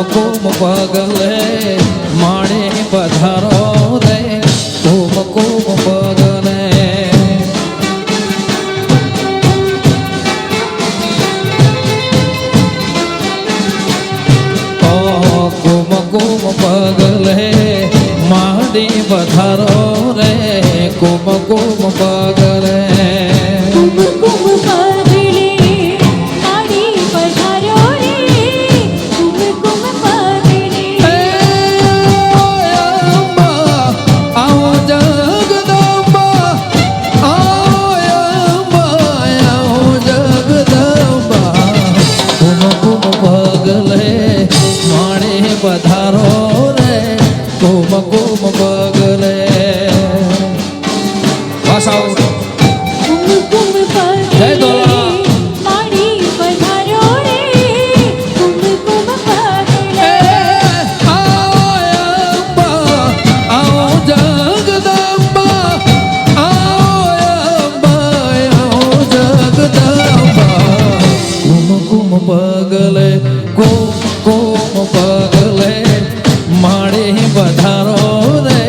કુમ પગલે માણે પધારો રે કુમ પગલે કુમ પગલે માડી પધારો રે કુમ પગલે પધારો રે કુમ પગલે જય દોલા માડી પધારો રે કુમ પગલે આવો જગદંબા આવો જગદંબા કુમ પગલે કુમ પગલે માડે પધારો રે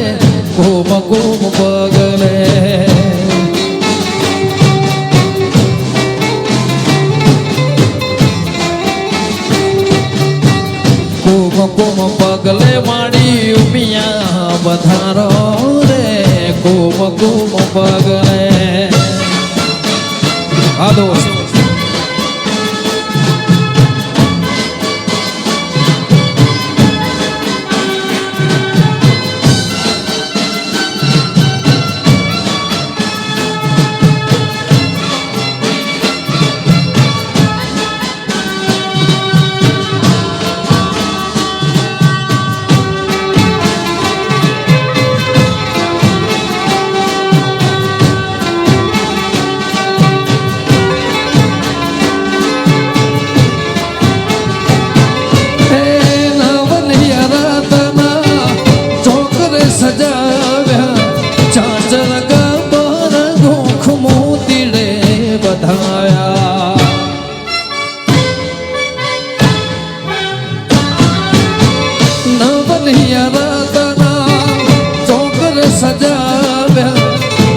કુમ પગલે કુમ પગલે માડી ઉમિયા પધારો રે કુમ પગલે આ દોસ્ત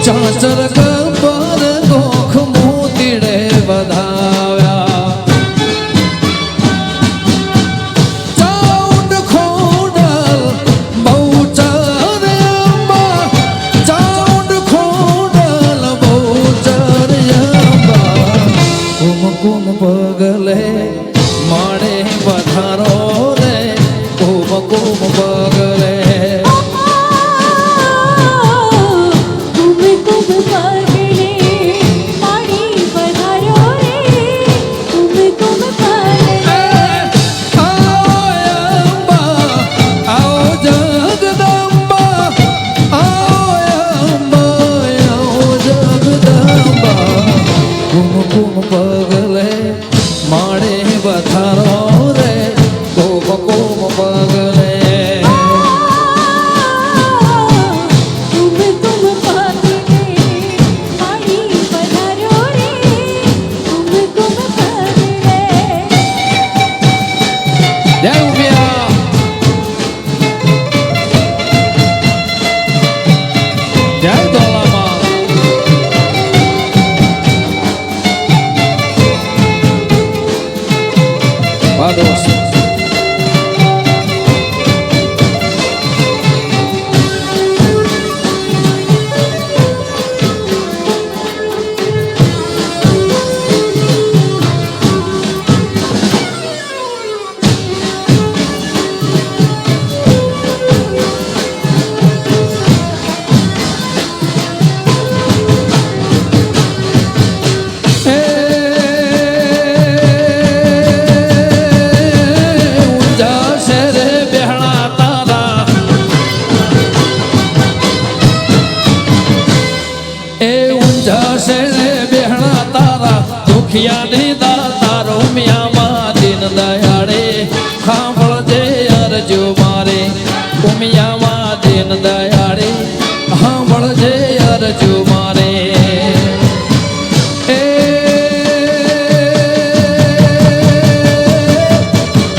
ચાચર ગબર ગોખ મોતીડે વધાવ્યા ચાઉંડ ખોડલ બહુચર અંબા ચાઉંડ ખોડલ બહુચર અંબા કુમ પગલે માડે પધારો રે કુમ પગલે કુમ પગલે માડે પધારો રે કુમ પગલે જય ઉમિયા જય દોલામાં દોસ્ત दुखिया ने दातारो मिया मा दिन दयाड़े खांभल जे अरजो मारे उमिया मा दिन दयाड़े खांभल जे अरजो मारे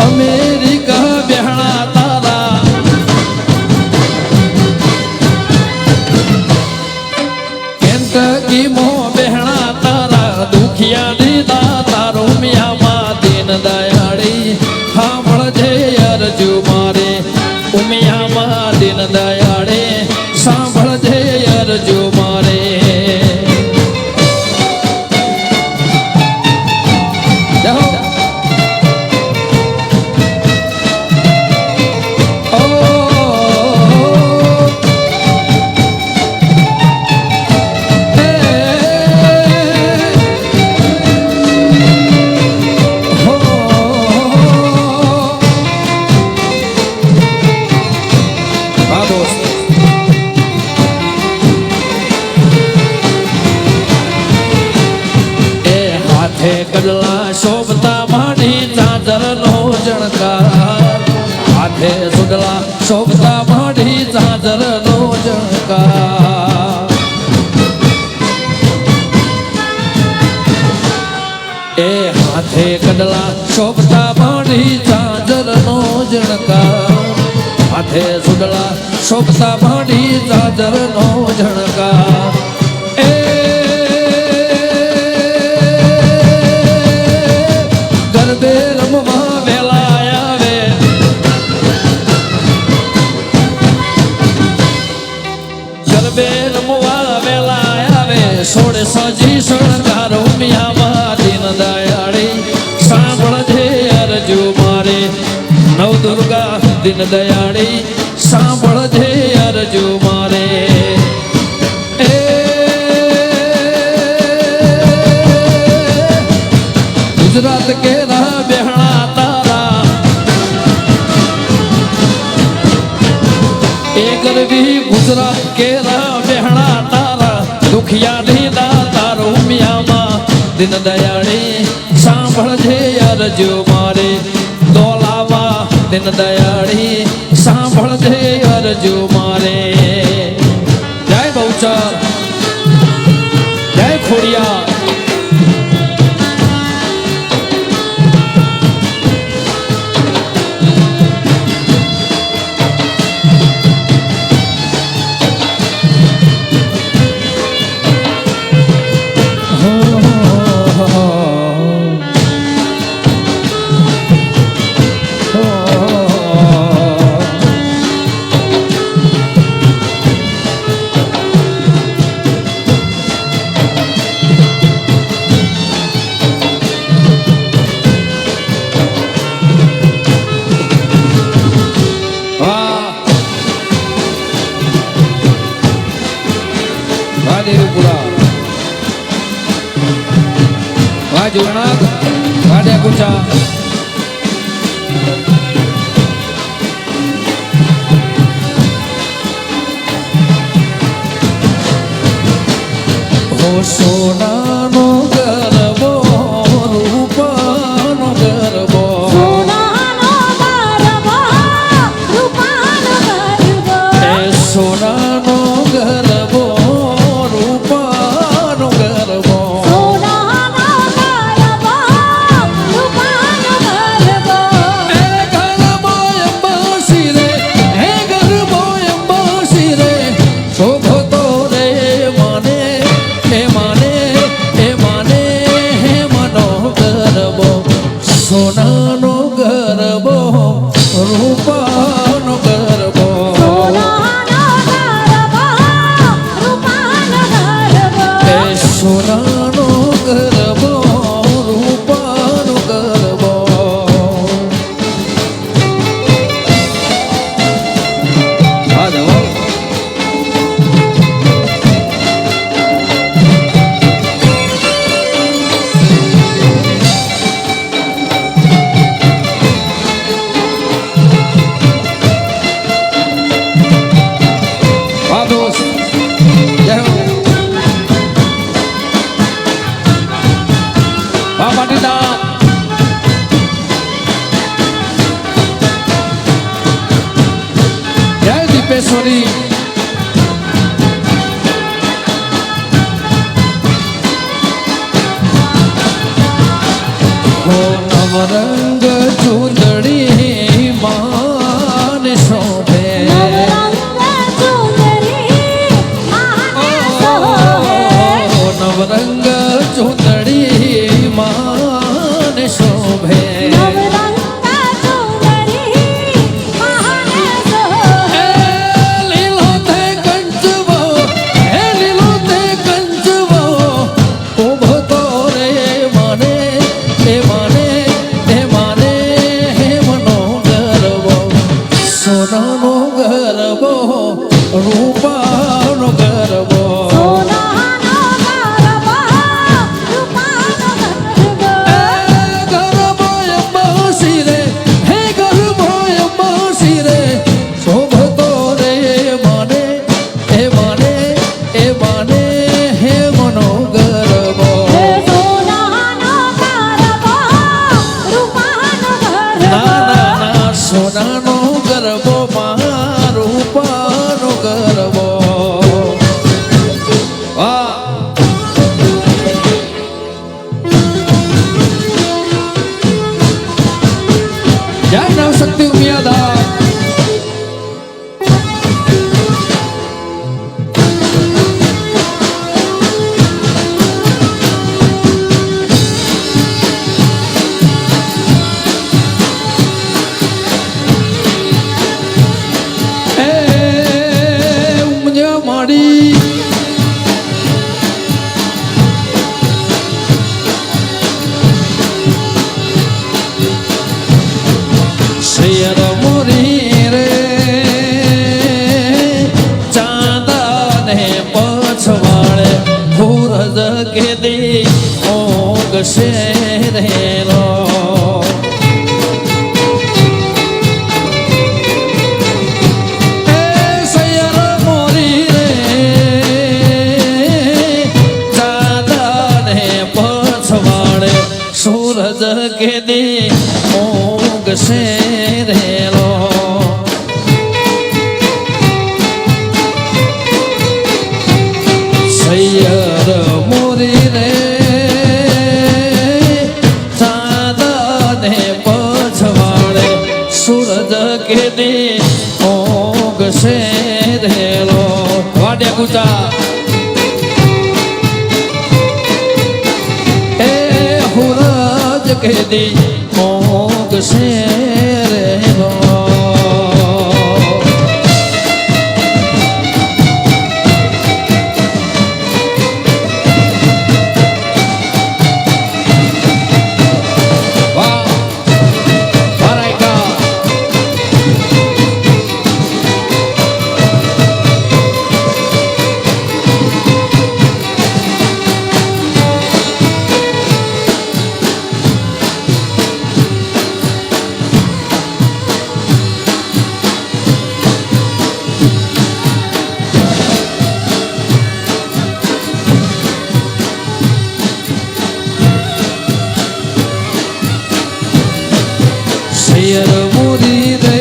अमेरिका એક કીમો બહેણા તારા દુખિયા દીધા તારો મિયામાં દીન દયાળી સાંભળજે અરજુ મારે ઉમિયામાં દીન દયાળી સાંભળજે અરજુ મારે જાઓ. કડલા શોભતા માડી ચાદર નો જણકાર હાથે સુડલા શોભતા માડી ચાદર નો જણકાર એ હાથે કડલા શોભતા માડી ચાદર નો જણકાર હાથે સુડલા શોભતા માડી ચાદર નો જણકાર ગરબે રમવા વેલા આવે ગરબે રમવા વેલા આવે સોળે સજી શણગારો મિયામાં દીન દયાળી સાંભળજે અરજુ મારે નવ દુર્ગા દીન દયાળી સાંભળજે અરજુ મારે ગુજરાત કેરા બહેણા તારા એ ગરવી ગુજરાત કેરા બહેણા તારા દુખિયા દીધા તારો મિયામાં દીન દયાળી સાંભળજે અરજુ મારે દોલાવા દીન દયાળી સાંભળજે અરજુ મારે જય બહુચર જય ખોડિયા जुगनाथ वाड्या कुचा हो सोना नो गरबो रूपा नो गरबो સોનાનો ગરબો રૂપાનો ગરબો सोना नो गरबो रूपा नो गरबो સોનાનો ગરબો રૂપાનો ગરબો સોનાનો ગરબો રૂપાનો ગરબો આ જવા Sorry. हो नवरंग चूंदड़ी मान शोभे સૂરજ કેદી ઓગશે રેલો એ સૈયર મોરી રે ચાંદને પછવાડે સૂરજ કેદી ઓગશે રેલો સૈયર મોરી રે ચાંદને પછવાડે સૂરજ કેદી ઓગશે રેલો વાડ્યા કુચા એ હુરજ કેદી ઓગશે રેલો સૈયર મોરી રે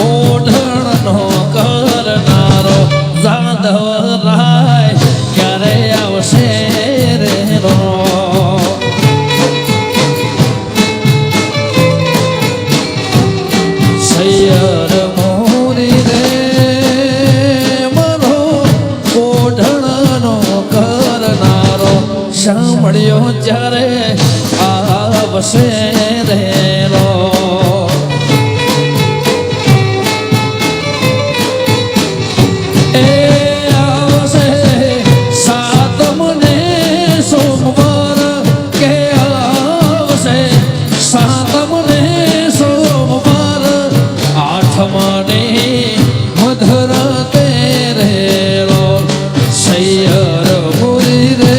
ઓઢણનો કરનારો જાદવ રાય ક્યારે આવશે રેલો સૈયર મોરી રે મનો ઓઢણનો કરનારો સાંભળ્યો જ્યારે આવશે રેલો એ આવશે સાતમને સોમવાર કે આવશે સાતમને સોમવાર આઠમને મધરાતે રેલો સૈયર મોરી રે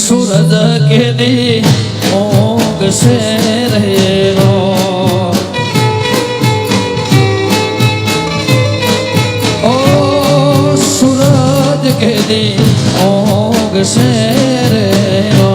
સૂરજ કેદી ઓગશે રેલો ઓ સૂરજ કેદી ઓગશે રેલો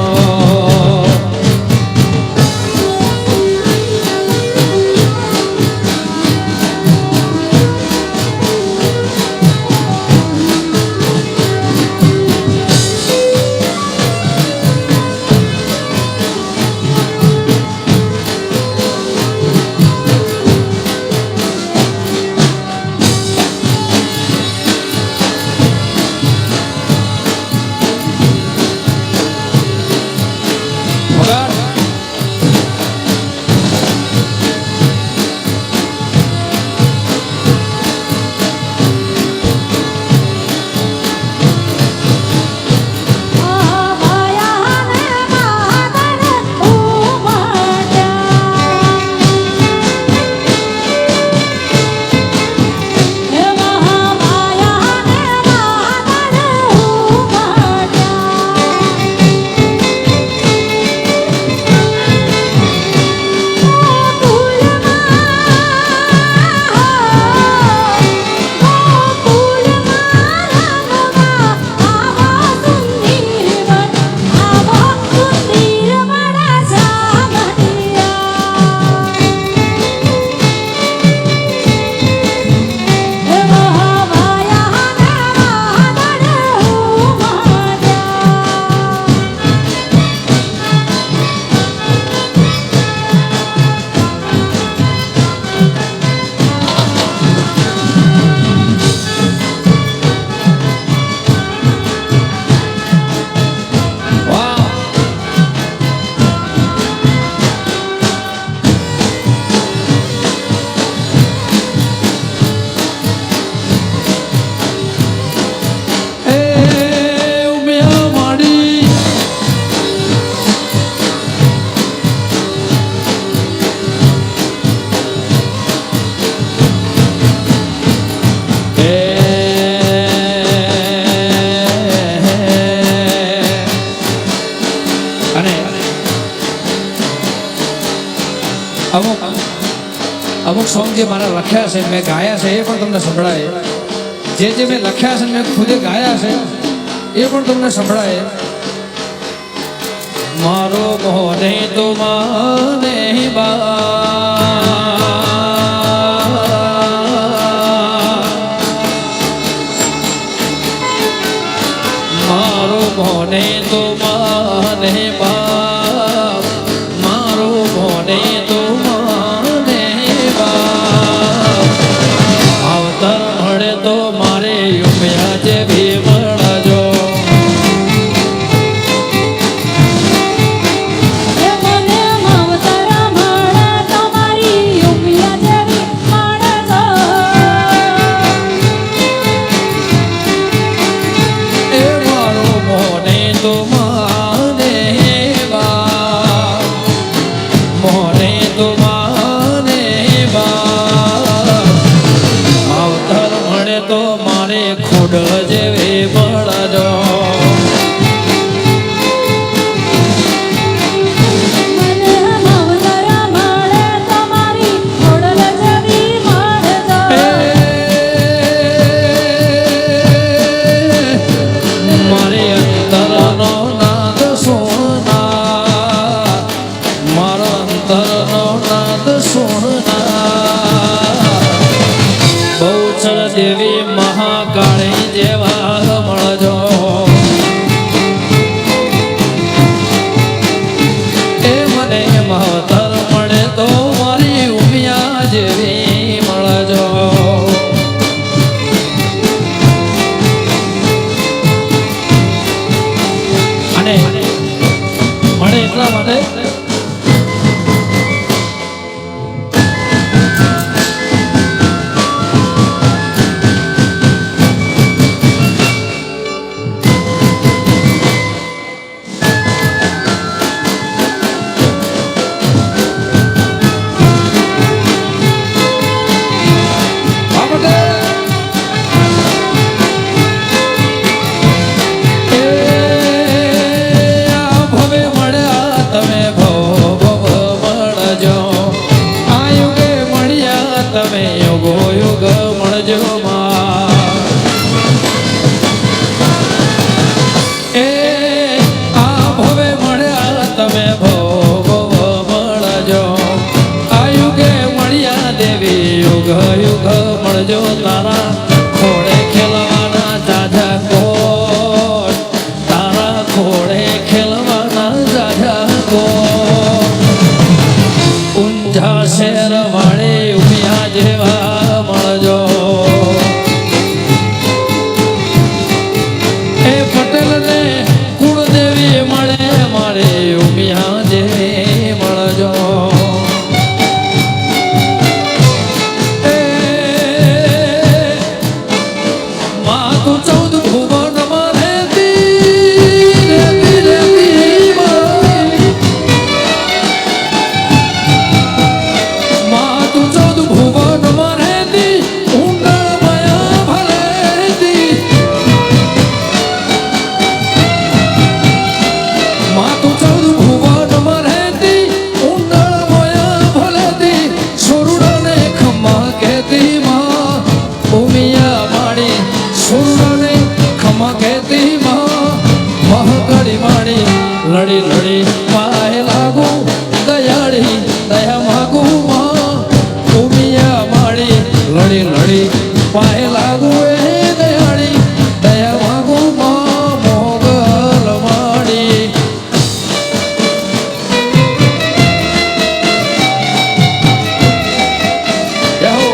અમુક સોંગ જે મારા લખ્યા છે મેં ગાયા છે એ પણ તમને સંભળાય જે મેં લખ્યા છે મેં ખુદે ગાયા છે એ પણ તમને સંભળાય મારો મોને તો માને મારો મોને તો માને બાપ મારો મોને તો માને બાપ આવતર મળે તો મારે ઉમ્યા જેવી મળજો મને માવતર મળે તમારી ઉમિયા જેવી મળજો એ મારો મોને તો માને બાપ મોને તો માને બાપ માવતર મળે તો મારે ખોડલ જેવી મળજો મને માવતર મળે તમારી ખોડલ જેવી મળજો મારે અંતરનો નાદ સોના મારો અંતરનો નાદ સોના બહુચર દેવી મહાકાળી જેવા મળજો એ મને માવતર મળે તો મારી ઉમિયા જેવી મળજો અને મળે એટલા માટે યુગ મળજો તારા ખોડે ખેલવાના જાજા કોટ તારા ખોડે ખેલવાના જાજા કોટ ઊંઝા શેર વાળે ઉમિયા જેવા મળજો એ પટેલ ને કુળદેવી મળે મારે ઉમિયા જેવી મળજો લડી લડી પાય લાગુ દયાળી દયા માગુ ઉમિયા માળી લડી લડી પાય લાગુ એ દયાળી દયા માગુ મોગલ માળી જાઓ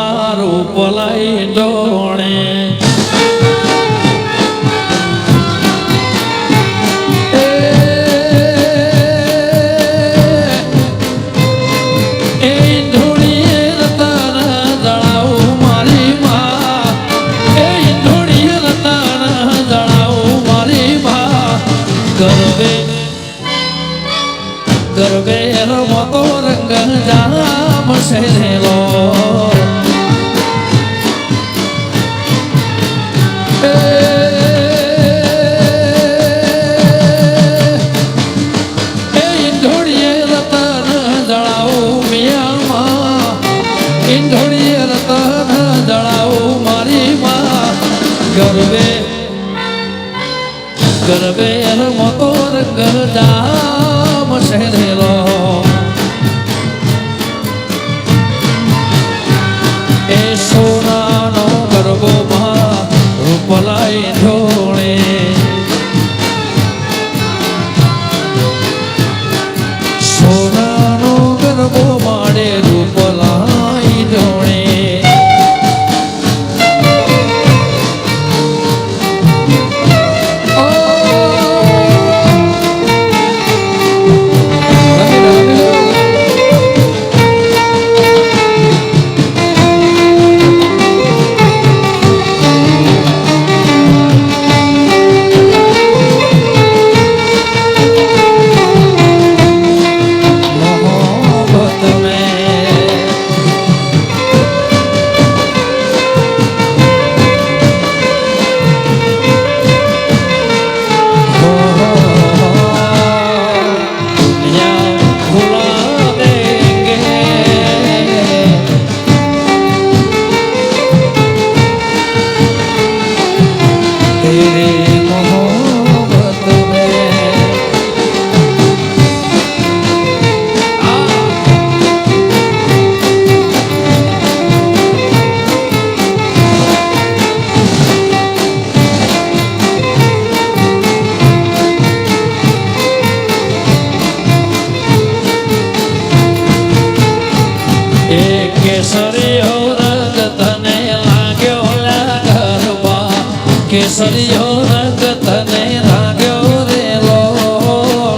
મારું પલાઈ જોણે ગરબે રમતો રંગ જામ શેરેલો ઈંધોડીએ રતન જળાવું મિયામાં ઈંધોડીએ રતન જળાવું મારી માં ગરબે ગરબે રમતો રંગ જામ શેરેલો એ સોનાનો ગરબો માં રૂપલાઈ ઢોળે સોનાનો ગરબો માડે રૂપલાઈ ઢોળે કેસરીયો રંગ તને લાગ્યો રેલો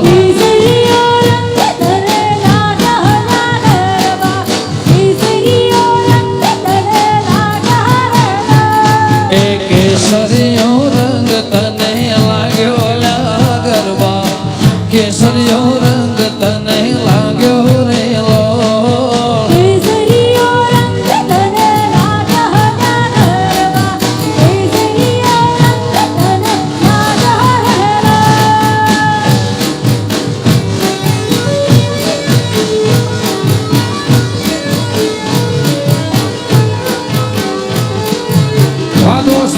કેસરીયો રંગ તને લાગ્યો લાગરવા કેસરીયો રંગ તને લાગરવા એ કેસરીયો રંગ તને લાગ્યો લાગરવા કેસરીયો રંગ તને લાગ્યો રેલો કેસરીયો રંગ તને લાગ્યો લાગરવા કેસરીયો વાહ દોસ્ત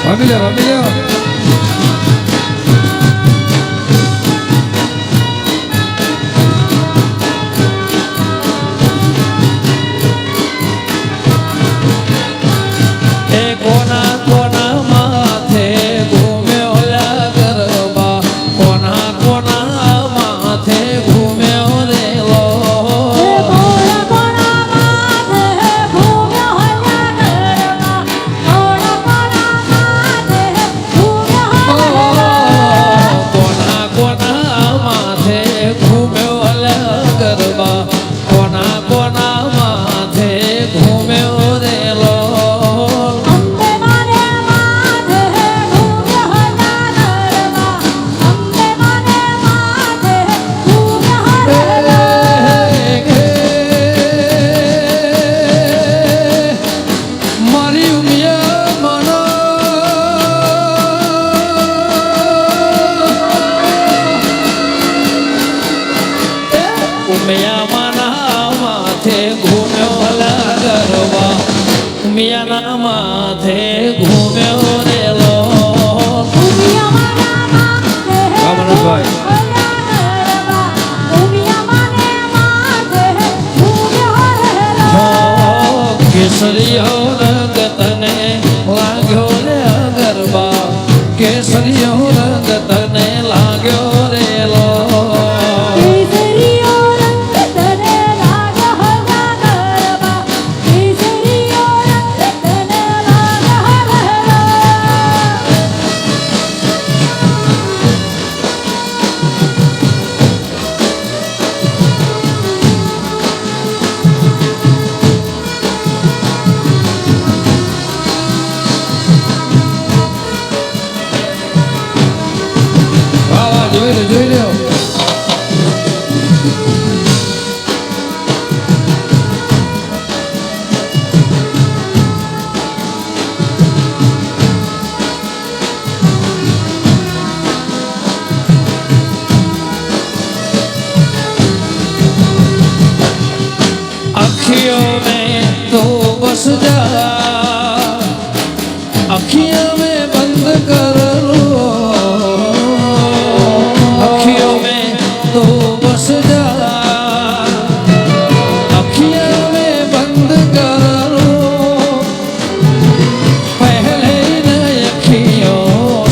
રમી લે રમી લે કોના કોના માથે ઘૂમ્યો ગરબા કોના કોના માથે ઘૂમ્યો રેલો કોણા કોણા માથે ઘૂમ્યો લાગરવા કોણા કોણા માથે ઘૂમ્યો કોના કોના માથે ઘૂમ્યો ગરબા કોના કોના માથે ઘૂમ્યો રેલો અંબે માને માથે ઘૂમ્યો લાગરવા અંબે માને માથે ઘૂમ્યો મારી ઉમિયા મનો ઉમિયા માના માથે ઘૂમ્યો ગરબા ઉમિયાના માથે ઘૂમ્યો રેલો ઉમિયા માના માથે રામનભાઈ લાગરવા ઉમિયા માને માથે ઘૂમ્યો કેસરીયો રંગ તને લાગ્યો રે ગરબા કેસરીયો રંગ તને લાગ્યો રે લો કેસરીયો રંગ તને લાગ્યો ગરબા કેસરીયો રંગ તને લાગ્યો વાહ વાહ જોઈ લો अखियों में तो बस जा अखियों में बंद कर लो अखियों में तो बस जा अखियों में बंद कर लो पहले न अखियों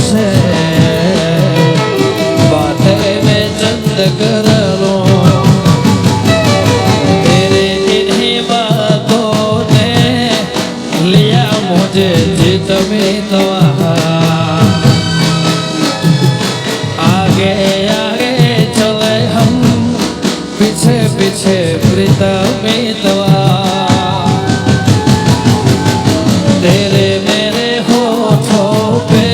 से बातें में चंद कर लो तेरे इन्हीं बातों ने लिया मुझे जीत में तो आगे आगे चले हम पीछे पीछे प्रीतम तो तेरे मेरे होठों पे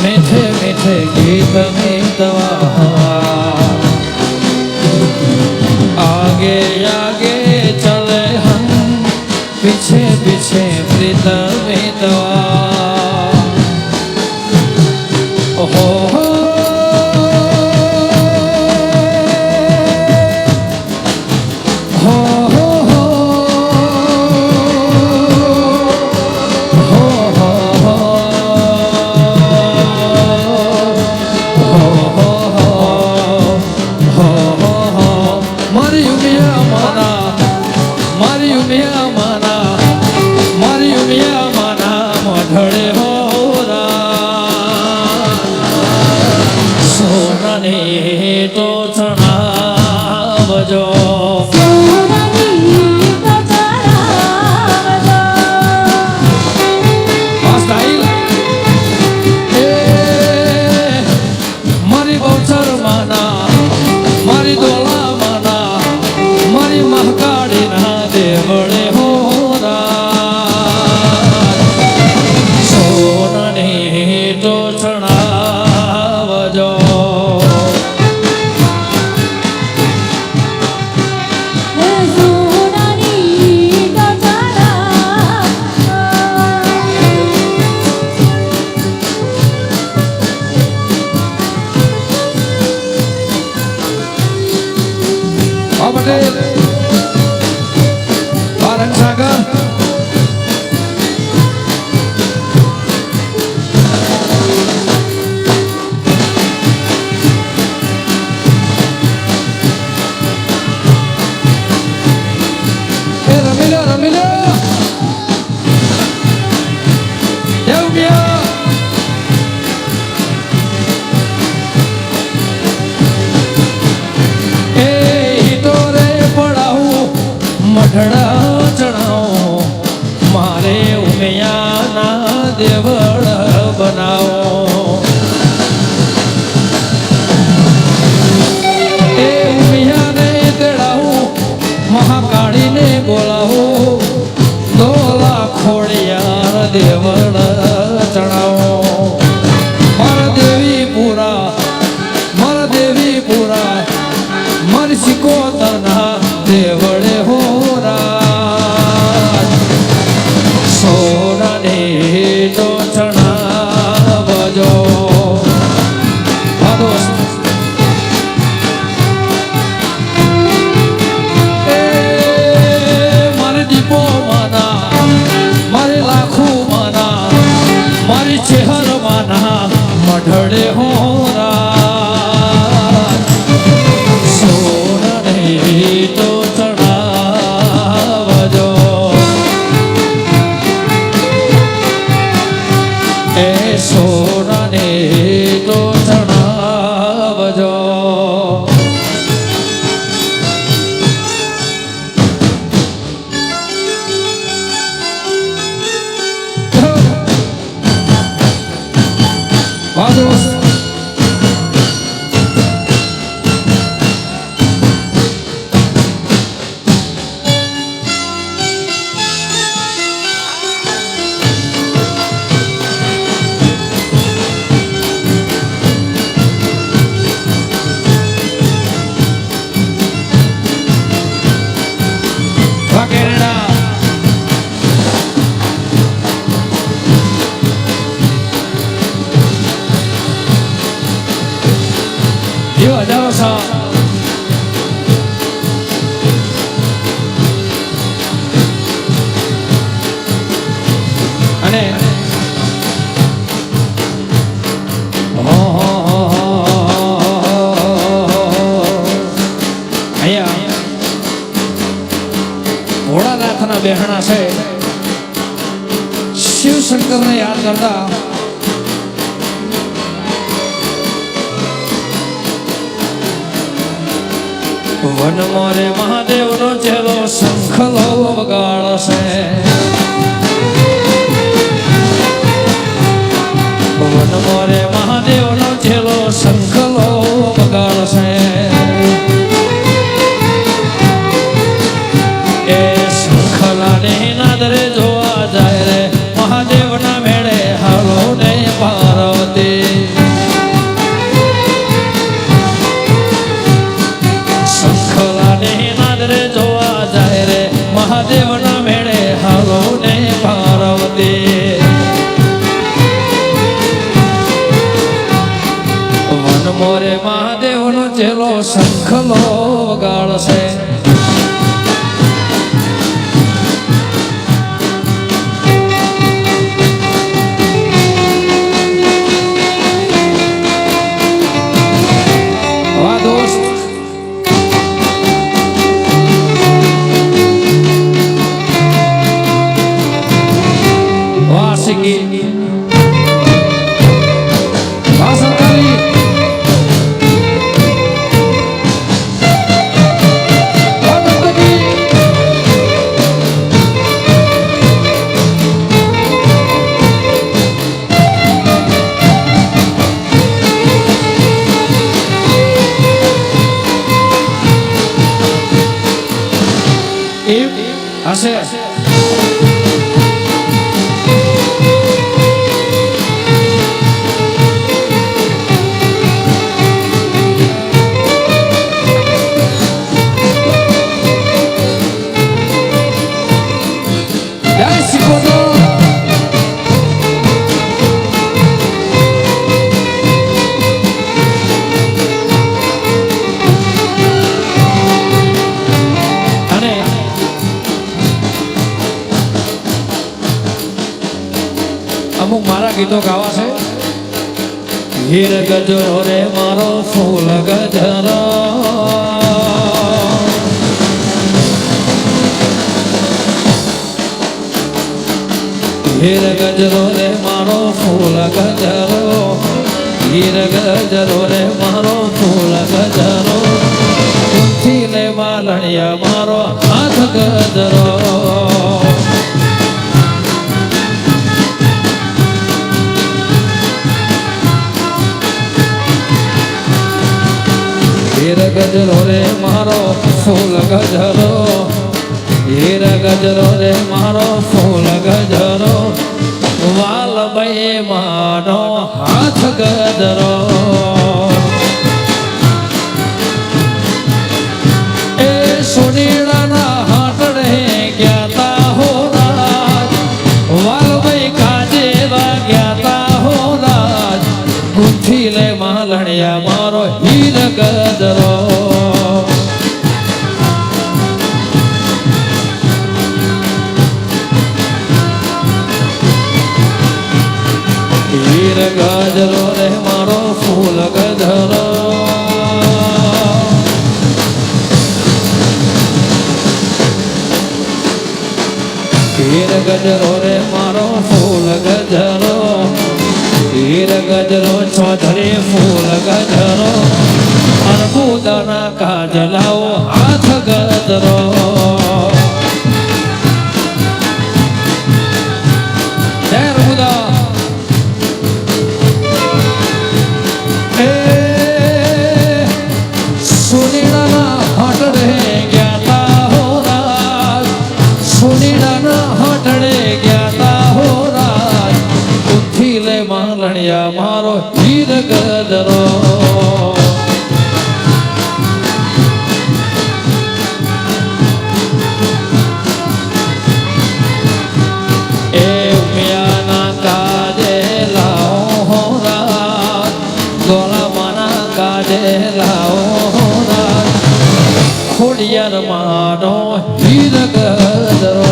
मीठे मीठे गीत में तो आगे आगे चले हम पीछे पीछे प्रीतम दवा हो ઢળે હો સોનાની તો ચણાવજો સોનાની તો ચણાવજો આ સ્ટાઈલ એ મારી બહુચર માના મારી દોલા માના મારી મહાકાળીના દેવળે હો સોનાની તો ચણાવજો સોનાની તો ચણાવજો આ પટેલ પારંગ સાગર રમીલો જવ ગયા એ હિટોરે પડાવું મઢડા ચણાવો મારે ઉમિયાના દેવળ બનાવો એ ઉમિયાને તેડાવું મહાકાળીને બોલાવું દોલા ખોડિયાર દેવળ ચણાવો મારા દેવી પૂરા મારી સિકોતરના દેવળે હોરા સોનાની તો ચણાવજો હા દોસ્ત એ મારે દીપો માના મારે લાખો માના અને અહીંયા ભોળાનાથના બેહણા છે શિવ શંકરને યાદ કરતા વન મોરે મહાદેવનો ચેલો શંખલો વગાડશે વન મોરે મહાદેવનો ચેલો શંખલો વગાડશે એ શંખલાને નાદરે જોવા જાય રે મહાદેવના મેળે હાલો ને પાર્વતી જોવા જાય રે મહાદેવના મેળે હાલો ને પાર્વતી વન મોરે મહાદેવનો ચેલો શંખલો વગાડશે વાહ દોસ્ત વાસિકી વાસંતાલી વાદંતકી હશે અમુક મારા ગીતો ગાવા છે હીર ગજરો રે મારો ફૂલ ગજરો હીર ગજરો રે મારો ફૂલ ગજરો હીર ગજરો રે મારો ફૂલ ગજરો ઉઠી લે માલણિયા મારો હાથ ગજરો હીર ગજરો રે મારો ફૂલ ગજરો હીર ગજરો રે મારો ફૂલ ગજરો વાલ બે માનો હાથ ગજરો એ સુનીડાના હાટડે ગ્યાતા હો રાજ વાલ બે કાજે ગ્યાતા હો રાજ ગુંથી લે માલણિયા મારો હીર ગજરો હીર ગજરો રે મારો ફૂલ ગજરો હીર ગજરો રે મારો ફૂલ ગજરો હીર ગજરો ચૌધરી ફૂલ ગજરો અર્બુદના કાજલાઓ હાથ ગજરો અર્બુદા સુનીડાના હાટડે ગ્યાતા હો રાજ સુનીડાના હાટડે ગ્યાતા હો રાજ ઉઠી લે માલણિયા મારો હીર ગજરો એ ઉમિયાના કાજે લાઓ હો રાજ ગોળામાના કાજે લાઓ રાજ ખોડિયાર માનો હીર ગજરો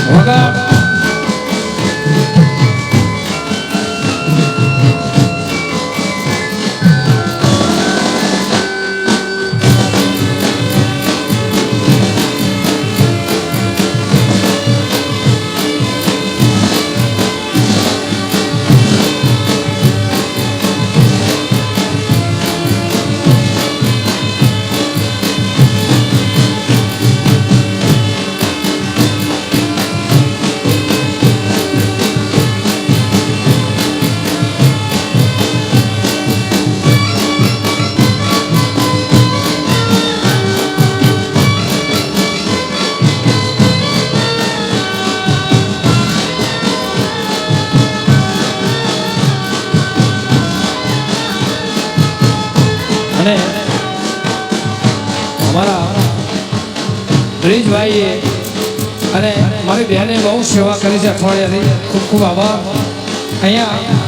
વગાડ અને અમારા બ્રિજભાઈએ અને મારી બહેને બહુ સેવા કરી છે અઠવાડિયાથી ખૂબ ખૂબ આભાર અહીંયા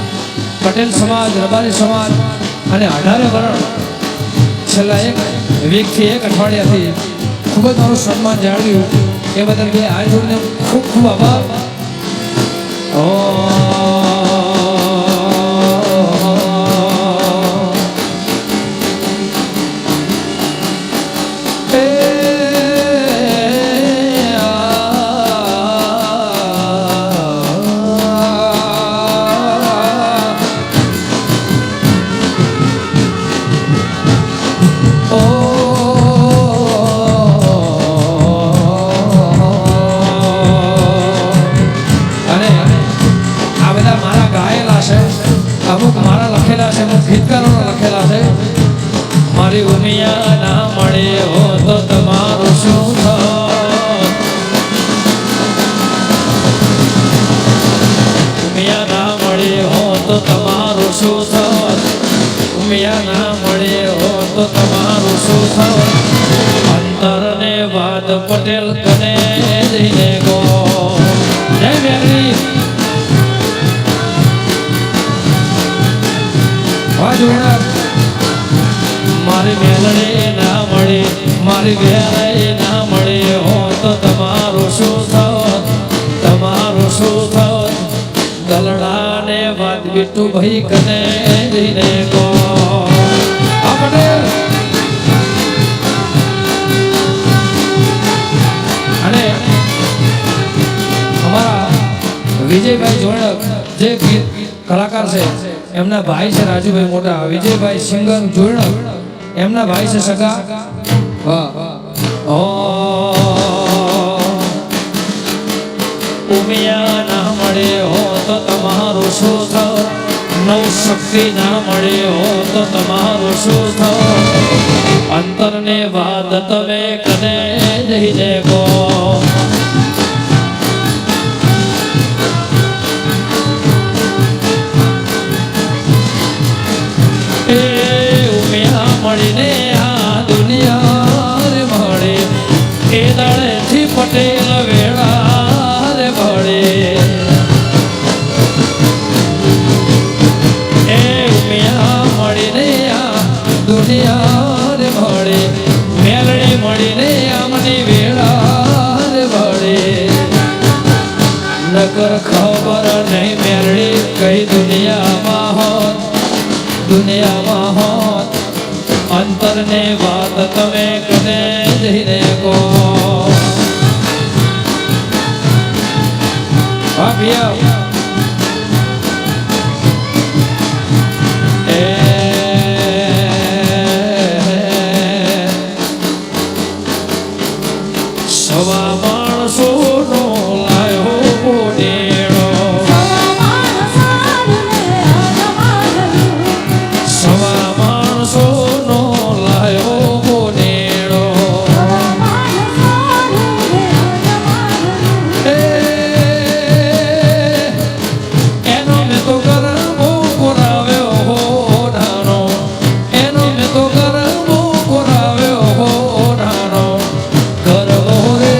પટેલ સમાજ રબારી સમાજ અને 18 વરણ છેલ્લા એક વીકથી એક અઠવાડિયાથી ખૂબ જ મારું સન્માન જાળવ્યું એ બદલ બે હાથ જોડીને ખૂબ ખૂબ આભાર અમુક મારા લખેલા છે અમુક ગીતકારો લખેલા છે મારી ઉમિયા ના મળે હો તો તમારું શું થાય ઉમિયા ના મળે હો તો તમારું શું થાય ઉમિયા ના મળે હો તો તમારું શું થાય અંતરને વાત પટેલ કને જઈને ગો જય મેરી મારી મેલડી ના મળે મારી બેરાઈ ના મળે હો તો તમારું શું થાત તમારું શું થાત દલડાને વાત બીટુ ભાઈ કને જઈને ગો આ પટેલ અને અમારા વિજયભાઈ જોડક જે ગીત કલાકાર છે એમના ભાઈ છે રાજુભાઈ મોટા વિજયભાઈ સિંગર જોડક એમના ભાઈ છે સગા ઉમિયા ના મળે હો તો તમારું શું થાત નવ શક્તિ ના મળે હો તો તમારું શું થાત અંતરને વાત તમે કને જઈને ગો મળીને આ દુનિયા રે મળે એ દાડેથી પટેલ વેળા રે મળે એ ઉમિયા મળીને આ દુનિયા રે મળે મેલડી મળીને આમની વેળા રે મળે નકર ખબર નહીં મેલડી કઈ દુનિયામાં હોત અંતરને વાત તમે કને જઈને ગો સવા માણસો નો લાયો બોડેડો સવા માણસો નો લાયો બોડેડો એનો મેં તો ગરમો કરાવ્યો હો નાનો એનો મેં તો ગરમો કરાવ્યો હો નાનો ગરવો રે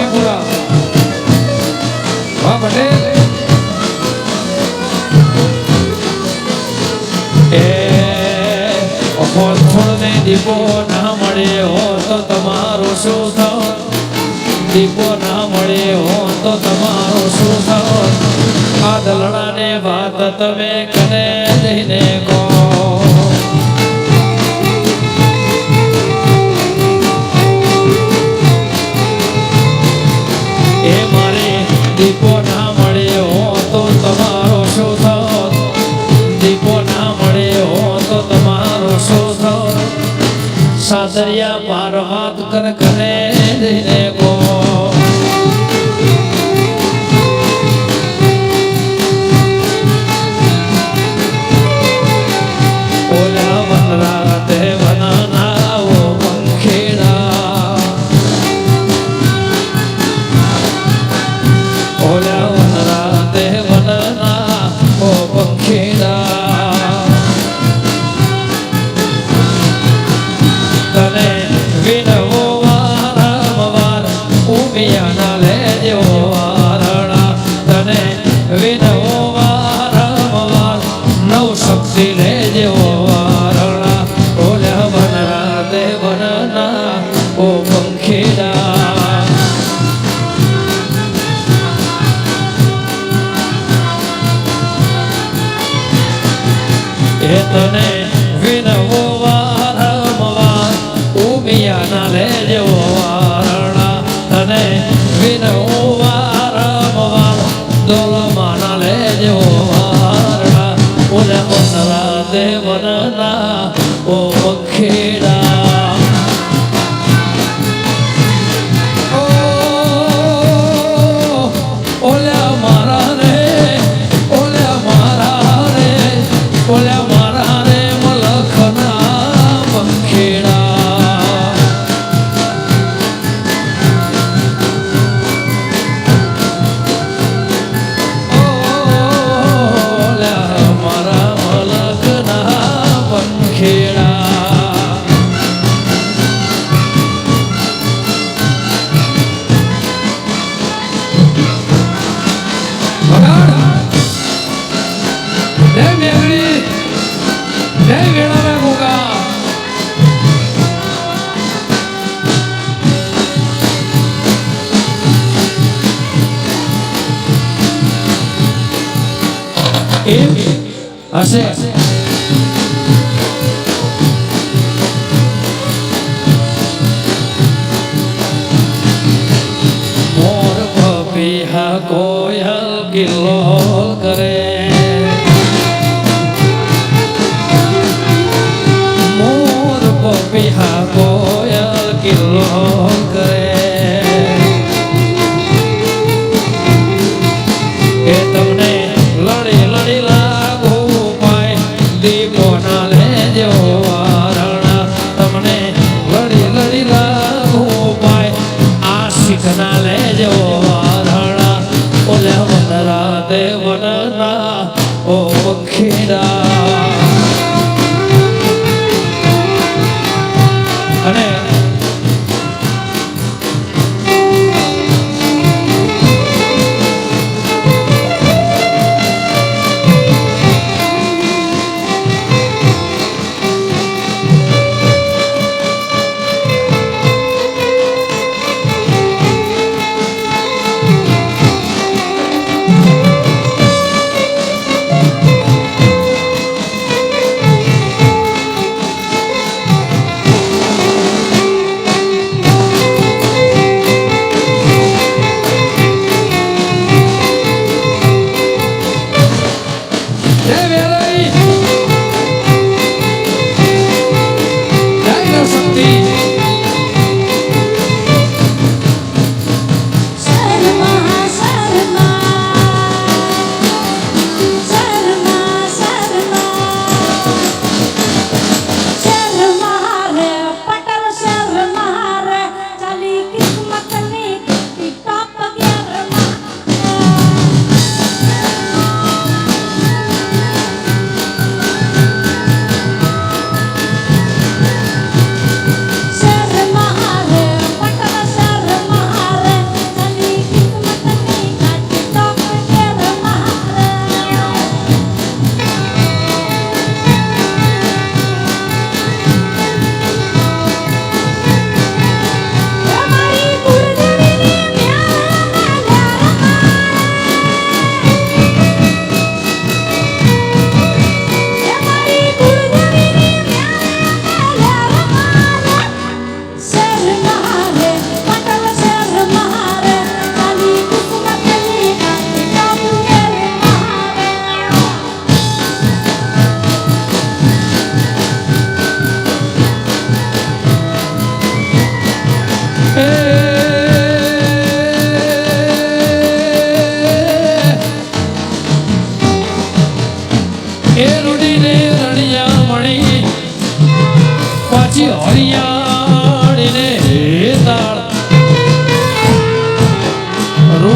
પૂરા વાહ પટેલ એ છોડને દીપો ના મળે હો તો તમારું શું થાત દીપો ના મળે હો તો તમારું શું થાત આ દલડાને વાત તમે કને જઈને કહો એ મારે દીપો ના મળે હો તો તમારો શું થાત દીપો ના મળે હો તો તમારો શું થાત સાસરિયા પાર હાથ કર કને જઈને કહો ઓલા વનરા તે વનના ઓ પંખીડા ઓલા વનરા તે વનના ઓ પંખીડા તને વિનવો વારંવાર ઉમિયાના લેજો વારણા તને વિનવો વારંવાર નવ શક્તિ લેજો વારણા ઓલા વનરા તે વનના ઓ પંખીડા એ તને વિનવો વારંવાર ઉમિયાના લેજો વારણા તને વિનવો વારંવાર દોલમાના લેજો વારણા ઓલા વનરા તે વનના ઓ પંખીડા ઓલા મારા રે ઓલા મારા રે ઓલા મારા રે મલખના પંખીડા ઓલા મારા મલખના પંખીડા જય મેઘડી જય વેળાના ગોગા એમ હશે મોર પપીહા કોયલ કિલ્લો કરે મોર પપીહા કોયલ કિલ્લો કરે એ તમને લડી લડી લાગુ પાય દીપો ના લેજો વારણા તમને લડી લડી લાગુ પાય આશિક ના લેજો વારણા ઓલા વનરા તે વનના ઓ પંખીડા અને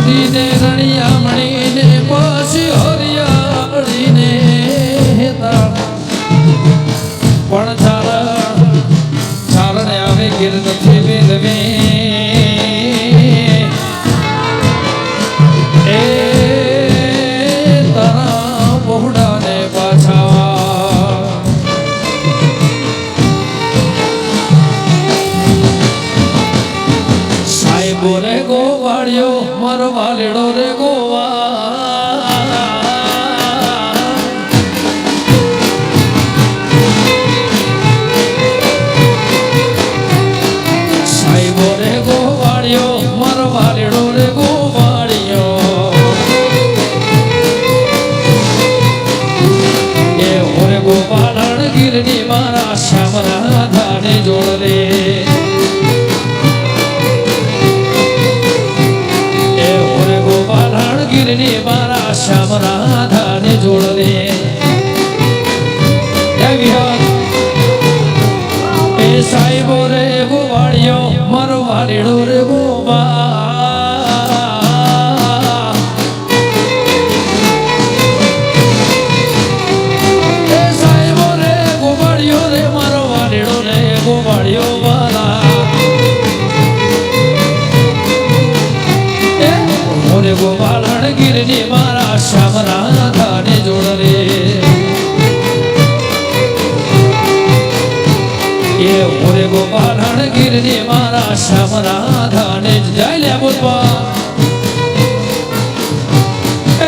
ઉડીને રણિયામણીને પછી હરિયાળીને પણ ચારણે આવે ગીર નથી વેલવે એ તારા બહુડાને પાછા સાહેબો રે ગોવાળિયો મારો વાલેડો રે ગોવા સાહેબો રે ગોવાળિયો મારો વાલેડો રે ગોવાળિયો એ ઓરે ગોપાલણ ગીરની મારા શ્યામરા ધાને જોડ રે ગીરની મારા શ્યામ રાધાને જોડ રે એ સાહેબો રે ગોવાળિયો મારો વાલેડો રે ગોવા એ સાહેબો રે ગોવાળિયો રે મારો વાલેડો રે ગોવાળિયો વાલા ઓરે ગોપાલણ ગીરની મારા શ્યામ રાધાને જોડ રે એ ઓરે ગોપાલણ ગીરની મારા શ્યામ રાધાને જય લે બોલવા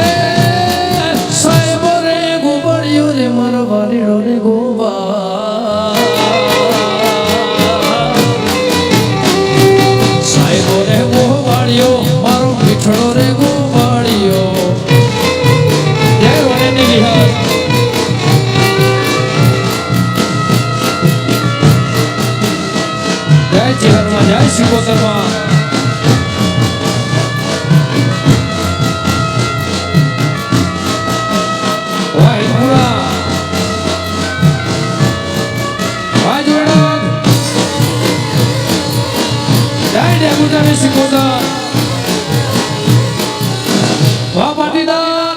એ સાહેબો રે ગોવાળિયો રે મારો વાલીડો રે ગોવા સાહેબો રે ગોવાળિયો મારો મીઠડો રે ગોવાળિયો જય વને નિહાર જય ચિહરમાં જય શિકોતરમાં વાહિપુરા વાજવડ જય ડેબુટા શિકોતર વાહ પાટીદાર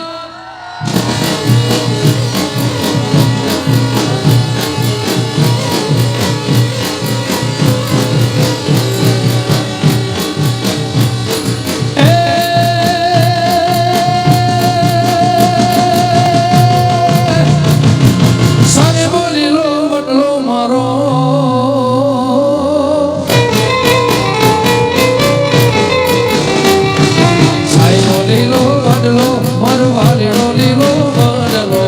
સાને બોલીલો બટલો મારો લીલો બદલો મારો વાલેડો લીલો બદલો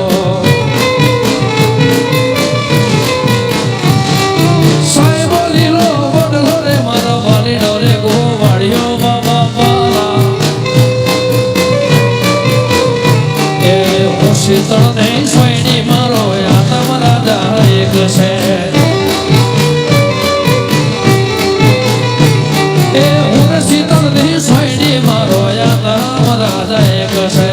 સાહેબો લીલો બદલો રે મારો વાલેડો રે ગોવાળિયો બાબા વાલા એ હું શીતળ નહીં સોયણી મારો આતમ રાજા એક છે એ હું શીતળ નહીં સોયણી મારો રાજા એક છે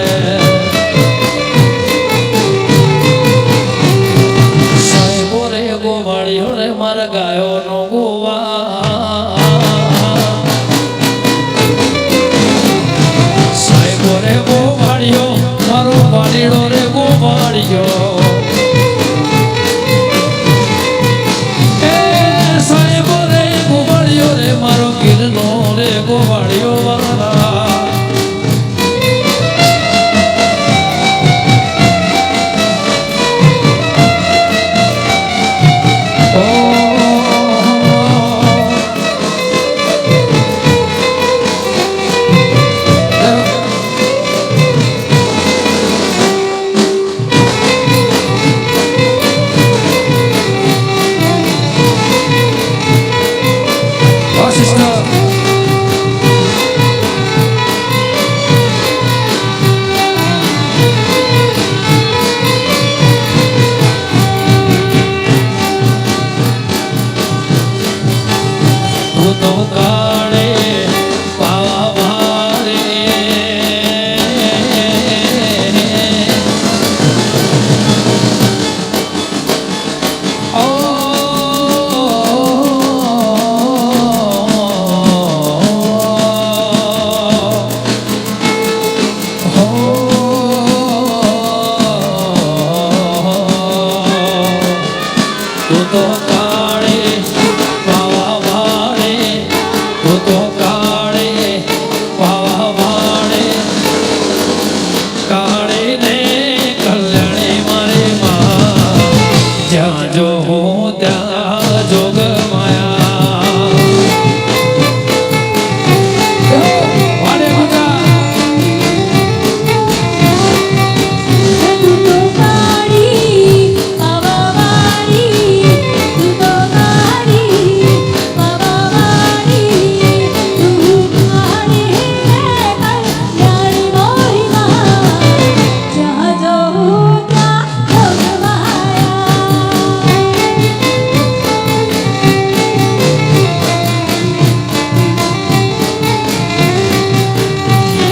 સાહેબો રે ગોવાળિયો રે મારા ગાયો નો ગોવા સાહેબો રે ગોવાળિયો મારો વાલીડો રે ગોવાળિયો એ સાહેબો રે ગોવાળિયો રે મારો ગીરનો રે ગોવાળિયો વાલા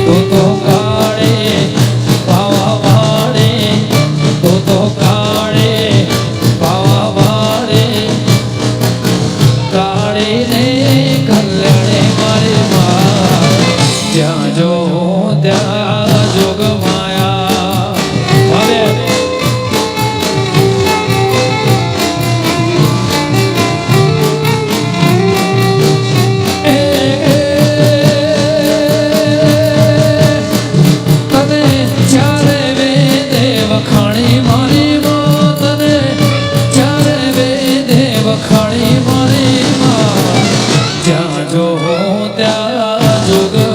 તું તો કાળે પાવા વાળે તું તો કાળે પાવા વાળે કાળી ને કલ્યાણે મારી માં જ્યાં જો ત્યાં જોગ માયા હવે તને ચારે વેદે વખાણી મારી માં તને ચારે વેદે વખાણી મારી માં જ્યાં જો ત્યાં જોગ